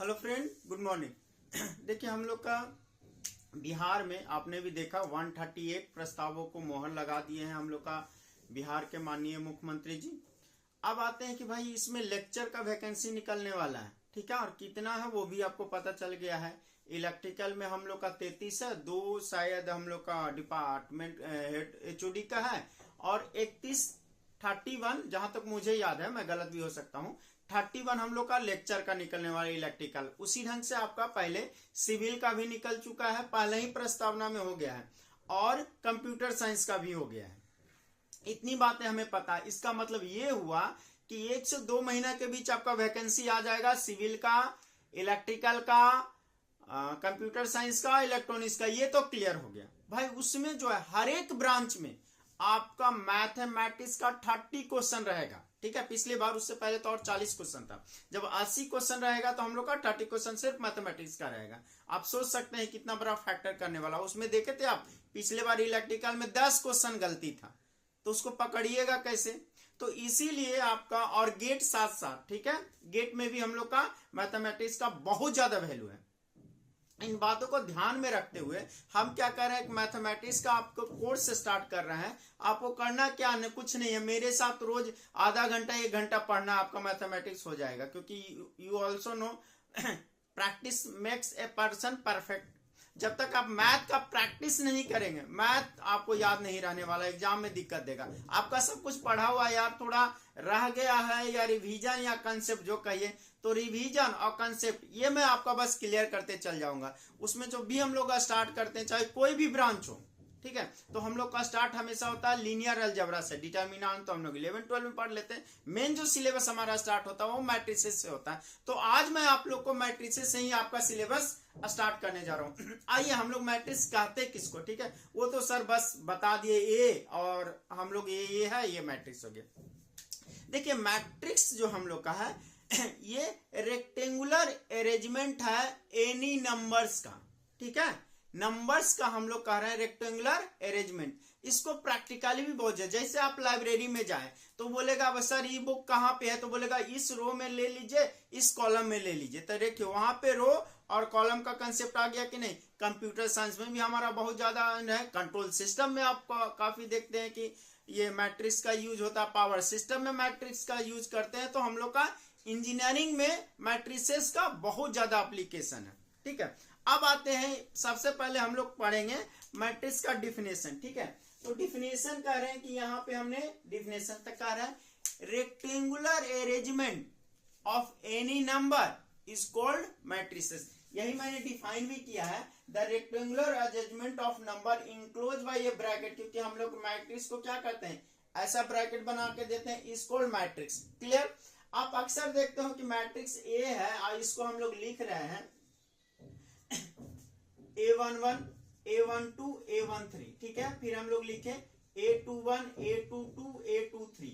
Hello friend, good morning. देखिए हम लोग का बिहार में आपने भी देखा 138 प्रस्तावों को मोहर लगा दिए हैं हम लोग का बिहार के माननीय मुख्यमंत्री जी। अब आते हैं कि भाई इसमें लेक्चर का वैकेंसी निकलने वाला है, ठीक है, और कितना है वो भी आपको पता चल गया है। इलेक्ट्रिकल में हम लोग का 33 है, 2 शायद हम लोग का डिपार्टमेंट हेड HOD का है, और 31 जहां तक मुझे याद है, मैं गलत भी हो सकता हूँ, 31 हम लोग का लेक्चर का निकलने वाला इलेक्ट्रिकल। उसी ढंग से आपका पहले सिविल का भी निकल चुका है, पहले ही प्रस्तावना में हो गया है, और कंप्यूटर साइंस का भी हो गया है। इतनी बातें हमें पता है। इसका मतलब ये हुआ कि 1 से 2 महीना के बीच आपका वैकेंसी आ जाएगा सिविल का, इलेक्ट्रिकल का, कंप्यूटर साइंस का, इलेक्ट्रॉनिक्स का। ये तो क्लियर हो गया भाई। उसमें जो है हर एक ब्रांच में आपका मैथमेटिक्स का 30 क्वेश्चन रहेगा, ठीक है। पिछली बार उससे पहले तो और 40 क्वेश्चन था। जब 80 क्वेश्चन रहेगा तो हम लोग का 30 क्वेश्चन सिर्फ मैथमेटिक्स का रहेगा। आप सोच सकते हैं कितना बड़ा फैक्टर करने वाला। उसमें देखे थे आप, पिछले बार इलेक्ट्रिकल में 10 क्वेश्चन गलती था, तो उसको पकड़िएगा कैसे। तो इसीलिए आपका, और गेट साथ साथ, ठीक है, गेट में भी हम लोग का मैथमेटिक्स का बहुत ज्यादा वैल्यू है। इन बातों को ध्यान में रखते हुए हम क्या कर रहे हैं, मैथमेटिक्स का आपको कोर्स स्टार्ट कर रहे हैं। आपको करना क्या है, कुछ नहीं है, मेरे साथ रोज आधा घंटा 1 घंटा पढ़ना, आपका मैथमेटिक्स हो जाएगा। क्योंकि you also know practice makes a person perfect. जब तक आप मैथ का प्रैक्टिस नहीं करेंगे, मैथ आपको याद नहीं रहने वाला, एग्जाम में दिक्कत देगा। आपका सब कुछ पढ़ा हुआ यार थोड़ा रह गया है, या रिवीजन या कंसेप्ट जो कहिए, तो रिवीजन और कंसेप्ट ये मैं आपका बस क्लियर करते चल जाऊंगा। उसमें जो भी हम लोग का स्टार्ट करते हैं, चाहे कोई भी ब्रांच हो, ठीक है, तो हम लोग का स्टार्ट हमेशा होता है लीनियर अलजेब्रा से। डिटर्मिनेंट तो हम लोग 11-12 में पढ़ लेते हैं। मेन जो सिलेबस हमारा स्टार्ट होता है वो मैट्रिसेस से होता है। तो आज मैं आप लोग को मैट्रिसेस से ही आपका सिलेबस स्टार्ट करने जा रहा हूं। आइए, हम लोग मैट्रिक्स कहते किसको, ठीक है, वो तो सर बस बता दिए ए, और हम लोग ये है, ये मैट्रिक्स हो गया। देखिए मैट्रिक्स जो हम लोग का है ये रेक्टेंगुलर अरेंजमेंट है एनी नंबर्स का, ठीक है। नंबर्स का हम लोग कह रहे हैं रेक्टेंगुलर अरेंजमेंट। इसको प्रैक्टिकली भी बहुत जैसे आप लाइब्रेरी में जाएं तो बोलेगा अब सर ये बुक कहाँ पे है, तो बोलेगा इस रो में ले लीजिए, इस कॉलम में ले लीजिए। तो देखिए वहां पे रो और कॉलम का कंसेप्ट आ गया कि नहीं। कंप्यूटर साइंस में भी हमारा बहुत ज्यादा है। कंट्रोल सिस्टम में आप काफी देखते हैं कि ये मैट्रिक्स का यूज होता है। पावर सिस्टम में मैट्रिक्स का यूज करते हैं। तो हम लोग का इंजीनियरिंग में मैट्रिसेस का बहुत ज्यादा एप्लीकेशन है, ठीक है। अब आते हैं, सबसे पहले हम लोग पढ़ेंगे मैट्रिक्स का डिफिनेशन, ठीक है। तो डिफिनेशन कह रहे हैं कि यहाँ पे हमने डिफिनेशन तक कह रहा है, rectangular arrangement of any number is called matrices. यही मैंने डिफाइन भी किया है, the rectangular arrangement of number enclose by A bracket. क्योंकि हम लोग मैट्रिक्स को क्या करते हैं, ऐसा ब्रैकेट बना के देते हैं, इज कॉल्ड मैट्रिक्स। क्लियर। आप अक्सर देखते हो कि मैट्रिक्स ए है, और इसको हम लोग लिख रहे हैं A11, A12, A13, ठीक है। फिर हम लोग लिखे A21, A22, A23,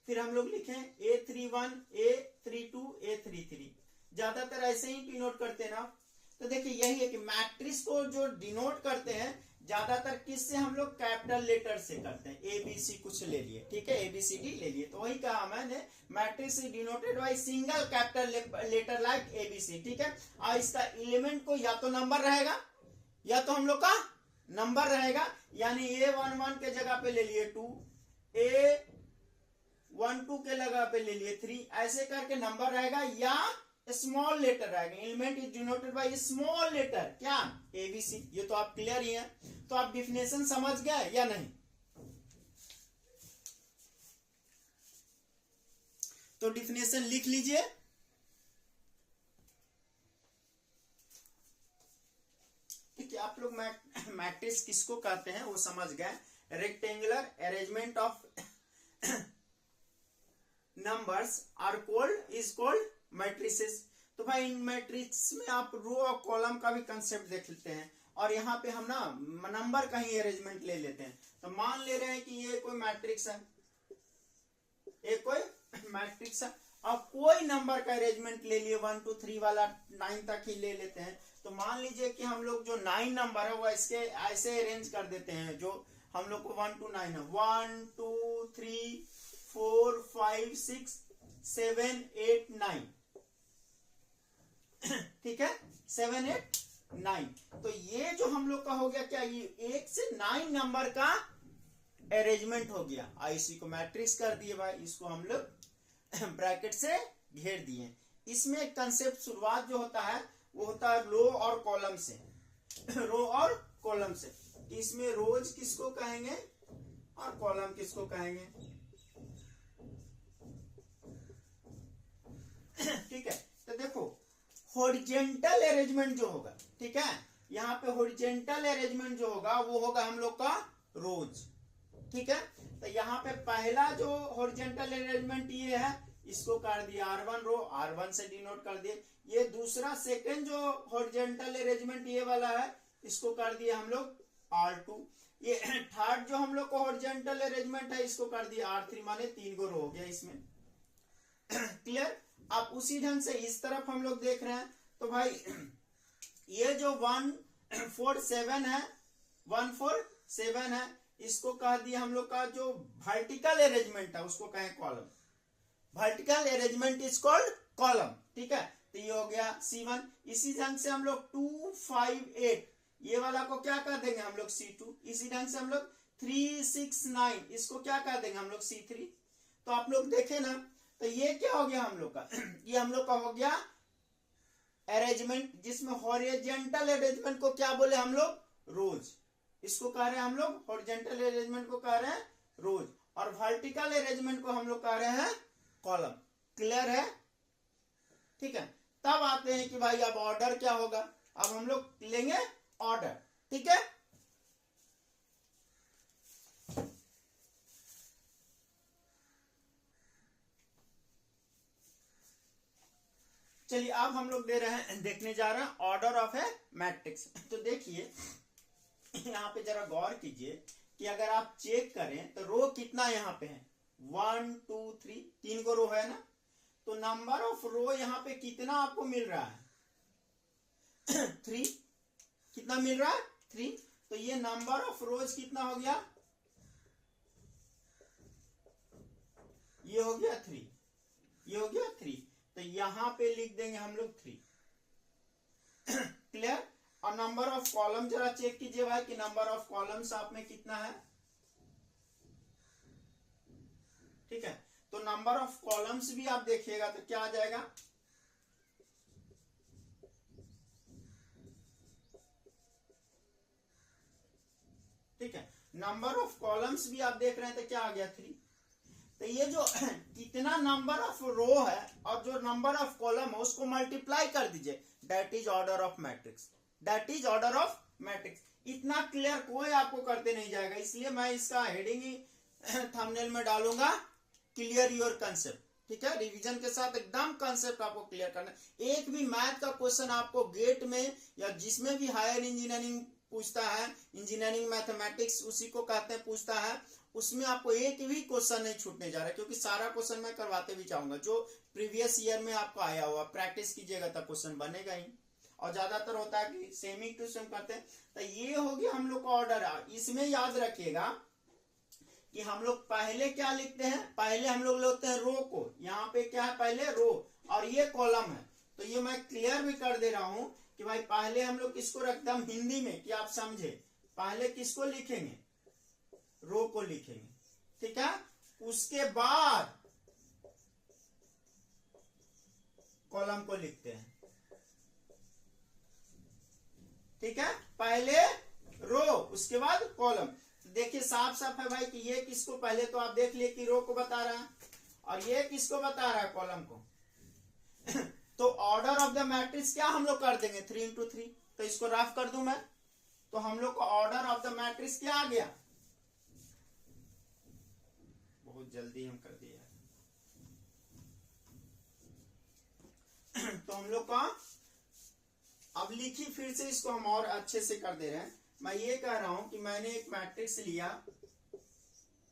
फिर हम लोग लिखे A31, A32, A33। ज्यादातर ऐसे ही डिनोट करते हैं ना। तो देखिए यही है कि मैट्रिक्स को जो डिनोट करते हैं ज्यादातर किससे, हम लोग कैपिटल लेटर से करते हैं। ABC कुछ ले लिए, ठीक है, ABCD ले लिए। तो वही कहा मैंने, matrix is denoted by single capital letter like ABC, ठीक है। और इसका एलिमेंट को या तो नंबर रहेगा या तो हम लोग का नंबर रहेगा, यानी A11 के जगह पे ले लिए 2, A12 के जगह पे ले लिए 3, ऐसे करके नंबर रहेगा, या स्मॉल लेटर रहेगा। Element is denoted by small letter, क्या, ABC। ये तो आप क्लियर ही है। तो आप डिफिनेशन समझ गए या नहीं। तो डिफिनेशन लिख लीजिए। ठीक है, आप लोग मैट्रिक्स किसको कहते हैं वो समझ गए। Rectangular arrangement of numbers are called is called matrices. तो भाई इन मैट्रिक्स में आप रो और कॉलम का भी कंसेप्ट देख लेते हैं, और यहाँ पे हम ना नंबर का ही अरेंजमेंट ले लेते हैं। तो मान ले रहे हैं कि ये कोई मैट्रिक्स है, एक कोई मैट्रिक्स है, और कोई नंबर का अरेंजमेंट ले लिए, 1 2 3 वाला 9 तक ही ले लेते हैं। तो मान लीजिए कि हम लोग जो 9 नंबर है वो इसके ऐसे अरेंज कर देते हैं, जो हम लोग को 1 to 9 है, 1 2 3 4 5 6 7 8 9। ठीक है, 7 8 9। तो ये जो हम लोग का हो गया क्या, ये 1 से 9 नंबर का अरेंजमेंट हो गया। इसी को मैट्रिक्स कर दिए भाई, इसको हम लोग ब्रैकेट से घेर दिए। इसमें एक कंसेप्ट शुरुआत जो होता है वो होता है रो और कॉलम से। रो और कॉलम से, इसमें रोज किसको कहेंगे और कॉलम किसको कहेंगे। ठीक है, तो देखो हॉरिजेंटल अरेंजमेंट जो होगा, ठीक है, यहाँ पे हॉरिजेंटल अरेंजमेंट जो होगा वो होगा हम लोग का रोज। ठीक है, तो यहाँ पे पहला जो हॉरिजेंटल अरेंजमेंट ये है, इसको कर दिया R1 रो, R1 से डिनोट कर दिए। ये दूसरा सेकंड जो हॉरिजेंटल अरेंजमेंट ये वाला है, इसको कर दिया हम लोग R2। ये थर्ड जो हम लोग को हॉरिजेंटल अरेंजमेंट है, इसको कर दिया R3, माने 3 गो रो हो गया इसमें। क्लियर। अब उसी ढंग से इस तरफ हम लोग देख रहे हैं, तो भाई ये जो 1 4 7 है, 1 4 7 है, इसको कह दिया हम लोग का जो वर्टिकल अरेंजमेंट है उसको कहें column. Vertical arrangement is called column. ठीक है, तो ये हो गया C1। इसी ढंग से हम लोग 2 5 8 ये वाला को क्या कर देंगे हम लोग C2। इसी ढंग से हम लोग 3 6 9 इसको क्या कर देंगे हम लोग C3। तो आप लोग देखें ना, तो ये क्या हो गया हम लोग का ये हम लोग का हो गया अरेंजमेंट, जिसमें हॉरिजॉन्टल अरेंजमेंट को क्या बोले हम लोग, रोज। इसको कह रहे हैं हम लोग हॉरिजॉन्टल अरेंजमेंट को कह रहे हैं रोज, और वर्टिकल अरेंजमेंट को हम लोग कह रहे हैं कॉलम। क्लियर है। ठीक है, तब आते हैं कि भाई अब ऑर्डर क्या होगा। अब हम लोग लेंगे ऑर्डर। ठीक है, चलिए अब हम लोग देखने जा रहे हैं ऑर्डर ऑफ ए मैट्रिक्स। तो देखिए यहाँ पे जरा गौर कीजिए कि अगर आप चेक करें तो रो कितना यहाँ पे है, 1 2 3 3 गो रो है ना। तो नंबर ऑफ रो यहाँ पे कितना आपको मिल रहा है 3। कितना मिल रहा है 3। तो ये नंबर ऑफ रोज कितना हो गया, ये हो गया 3, ये हो गया 3। तो यहां पे लिख देंगे हम लोग 3। क्लियर। और नंबर ऑफ कॉलम जरा चेक कीजिए भाई कि नंबर ऑफ कॉलम्स आप में कितना है। ठीक है, तो नंबर ऑफ कॉलम्स भी आप देखिएगा तो क्या आ जाएगा, ठीक है, नंबर ऑफ कॉलम्स भी आप देख रहे हैं तो क्या आ गया 3। तो ये जो कितना नंबर ऑफ रो है और जो नंबर ऑफ कॉलम है उसको मल्टीप्लाई कर दीजिए, that is order of matrix. That is order of matrix. इतना क्लियर कोई आपको करते नहीं जाएगा, इसलिए मैं इसका हेडिंग ही थंबनेल में डालूंगा, क्लियर योर कंसेप्ट। ठीक है, रिवीजन के साथ एकदम कंसेप्ट आपको क्लियर करना। एक भी मैथ का क्वेश्चन आपको गेट में या जिसमें भी हायर इंजीनियरिंग पूछता है, इंजीनियरिंग मैथमेटिक्स उसी को कहते हैं, पूछता है, उसमें आपको एक भी क्वेश्चन नहीं छूटने जा रहा है, क्योंकि सारा क्वेश्चन मैं करवाते भी चाहूंगा जो प्रीवियस ईयर में आपको आया हुआ। प्रैक्टिस कीजिएगा तब क्वेश्चन बनेगा ही, और ज्यादातर होता है कि सेमी टू सेम करते हैं। तो ये हो गया हम लोग का ऑर्डर। इसमें याद रखिएगा कि हम लोग पहले क्या लिखते हैं, पहले हम लोग लेते हैं रो को। यहाँ पे क्या है, पहले रो और ये कॉलम है। तो ये मैं क्लियर भी कर दे रहा हूं कि भाई पहले हम लोग किसको रखते हैं हिंदी में कि आप समझे, पहले किसको लिखेंगे, रो को लिखेंगे। ठीक है, उसके बाद कॉलम को लिखते हैं। ठीक है, पहले रो उसके बाद कॉलम। देखिए साफ साफ है भाई कि ये किसको, पहले तो आप देख लिए कि रो को बता रहा है और ये किसको बता रहा है, कॉलम को। तो ऑर्डर ऑफ द मैट्रिक्स क्या हम लोग कर देंगे 3 into 3। तो इसको रफ कर दूं मैं, तो हम लोग को ऑर्डर ऑफ द मैट्रिक्स क्या आ गया, बहुत जल्दी हम कर दिया। तो हम लोग का अब लिखी फिर से इसको हम और अच्छे से कर दे रहे हैं। मैं ये कह रहा हूं कि मैंने एक मैट्रिक्स लिया,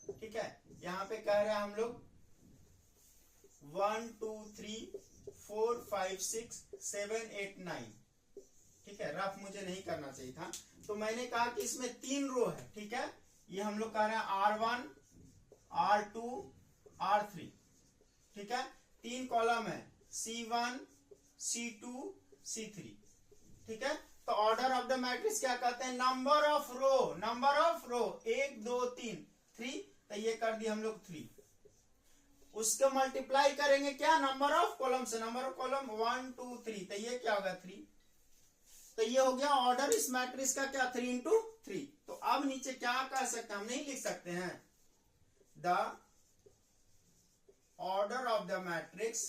ठीक है, यहां पे कह रहे हैं हम लोग 1 2 3 4 5 6 7 8 9। ठीक है, रफ मुझे नहीं करना चाहिए था। तो मैंने कहा कि इसमें 3 रो है। ठीक है, ये हम लोग कह रहे हैं R1 R2 R3। ठीक है, 3 कॉलम है C1 C2 C3। ठीक है, तो ऑर्डर ऑफ द मैट्रिक्स क्या कहते हैं, नंबर ऑफ रो 1 2 3 3, तो ये कर दिए हम लोग 3। उसको मल्टीप्लाई करेंगे क्या, नंबर ऑफ कॉलम से, नंबर ऑफ कॉलम 1 2 3, तो ये क्या होगा 3। तो ये हो गया ऑर्डर इस मैट्रिक्स का क्या, 3 इंटू 3। तो अब नीचे क्या कह सकते हैं, हम नहीं लिख सकते हैं, the order of the matrix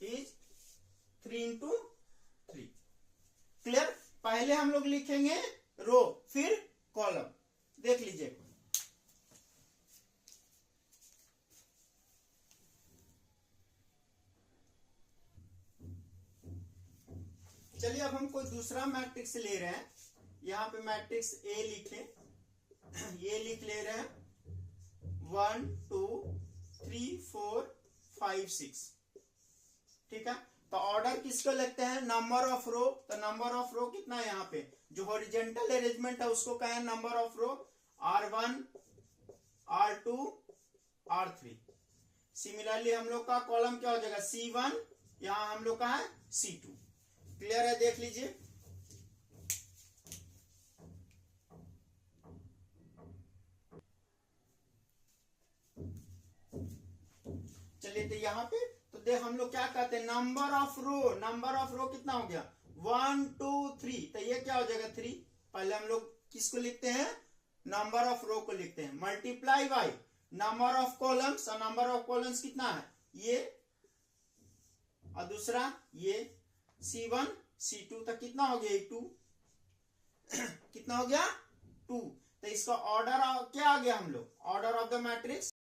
is 3 into 3। Clear, पहले हम लोग लिखेंगे रो फिर कॉलम, देख लीजिए। चलिए अब हम कोई दूसरा मैट्रिक्स ले रहे हैं, यहां पे मैट्रिक्स ए लिखे, ये लिख ले रहे हैं 1 2 3 4 5 6। ठीक है, तो ऑर्डर किसको लिखते हैं, नंबर ऑफ रो। तो नंबर ऑफ रो कितना है, यहाँ पे जो हॉरिजॉन्टल अरेंजमेंट है उसको कहें number of row, R1 R2 R3। Similarly हम लोग का कॉलम क्या हो जाएगा, C1, यहां हम लोग का है C2। क्लियर है, देख लीजिए। चलिए तो यहाँ पे तो देख हम लोग क्या कहते हैं, नंबर ऑफ रो कितना हो गया, 1 2 3, तो ये क्या हो जाएगा 3। पहले हम लोग किसको लिखते हैं, नंबर ऑफ रो को लिखते हैं, multiply by number of columns, और नंबर ऑफ कॉलम्स कितना है ये, और दूसरा ये C1 C2, तो कितना हो गया 2 कितना हो गया 2। तो इसका ऑर्डर क्या आ गया, हम लोग ऑर्डर ऑफ द मैट्रिक्स